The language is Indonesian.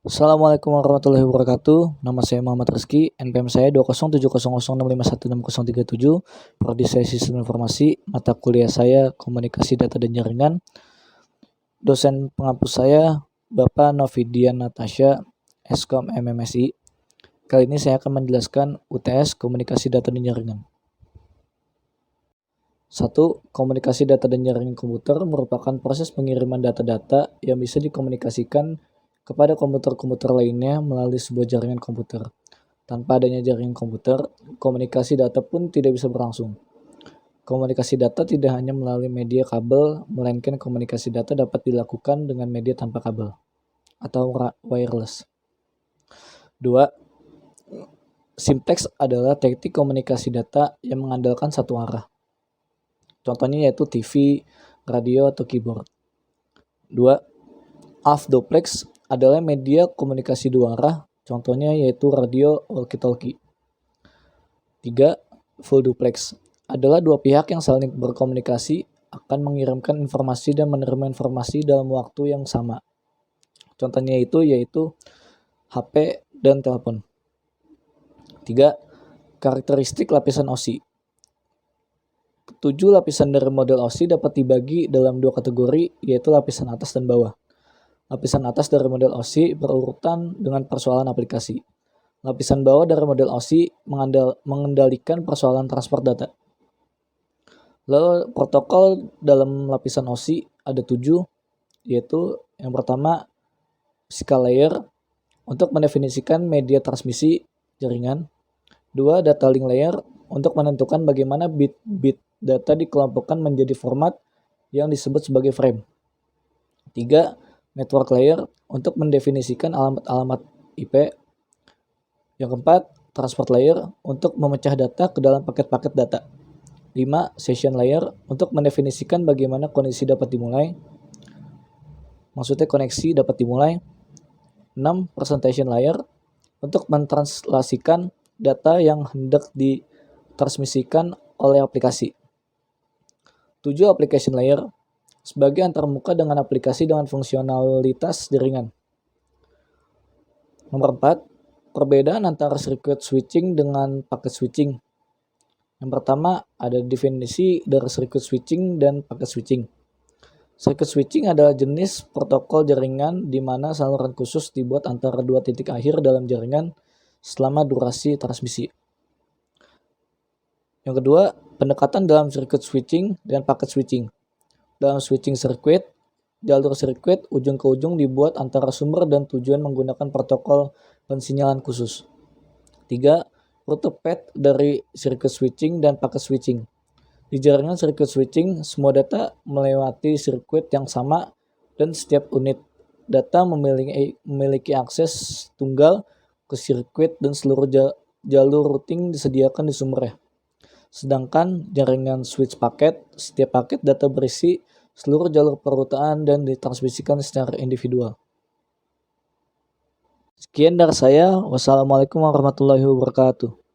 Assalamualaikum warahmatullahi wabarakatuh. Nama saya Muhammad Rizky, NPM saya 20700651637, Prodi saya Sistem Informasi, mata kuliah saya Komunikasi Data dan Jaringan. Dosen pengampus saya Bapak Novidian Natasha, Eskom MMSI. Kali ini saya akan menjelaskan UTS Komunikasi Data dan Jaringan. 1. Komunikasi data dan jaringan komputer merupakan proses pengiriman data-data yang bisa dikomunikasikan kepada komputer-komputer lainnya melalui sebuah jaringan komputer. Tanpa adanya jaringan komputer, komunikasi data pun tidak bisa berlangsung. Komunikasi data tidak hanya melalui media kabel, melainkan komunikasi data dapat dilakukan dengan media tanpa kabel atau wireless. 2. Simteks adalah teknik komunikasi data yang mengandalkan satu arah. Contohnya yaitu TV, radio, atau keyboard. 2. Half duplex adalah media komunikasi dua arah, contohnya yaitu radio walkie-talkie. 3. Full duplex adalah dua pihak yang saling berkomunikasi akan mengirimkan informasi dan menerima informasi dalam waktu yang sama. Contohnya yaitu HP dan telepon. 3. Karakteristik lapisan OSI. 7 lapisan dari model OSI dapat dibagi dalam dua kategori, yaitu lapisan atas dan bawah. Lapisan atas dari model OSI berurutan dengan persoalan aplikasi. Lapisan bawah dari model OSI mengendalikan persoalan transport data. Lalu protokol dalam lapisan OSI ada 7, yaitu yang pertama physical layer untuk mendefinisikan media transmisi jaringan. 2. Data link layer untuk menentukan bagaimana bit-bit data dikelompokkan menjadi format yang disebut sebagai frame. 3. Network layer untuk mendefinisikan alamat-alamat IP. Yang keempat, transport layer untuk memecah data ke dalam paket-paket data. 5. Session layer untuk mendefinisikan bagaimana koneksi dapat dimulai. Maksudnya koneksi dapat dimulai. 6. Presentation layer untuk mentranslasikan data yang hendak ditransmisikan oleh aplikasi. 7. Application layer sebagai antarmuka dengan aplikasi dengan fungsionalitas jaringan. Nomor 4. Perbedaan antara circuit switching dengan packet switching. Yang pertama ada definisi dari circuit switching dan packet switching. Circuit switching adalah jenis protokol jaringan di mana saluran khusus dibuat antara dua titik akhir dalam jaringan selama durasi transmisi. Yang kedua, pendekatan dalam circuit switching dan packet switching. Dalam switching circuit, jalur sirkuit ujung ke ujung dibuat antara sumber dan tujuan menggunakan protokol pensinyalan khusus. 3. Rute path dari circuit switching dan packet switching. Di jaringan circuit switching, semua data melewati sirkuit yang sama dan setiap unit data memiliki akses tunggal ke sirkuit dan seluruh jalur routing disediakan di sumbernya. Sedangkan jaringan switch paket, setiap paket data berisi seluruh jalur perutaan dan ditransmisikan secara individual. Sekian dari saya. Wassalamualaikum warahmatullahi wabarakatuh.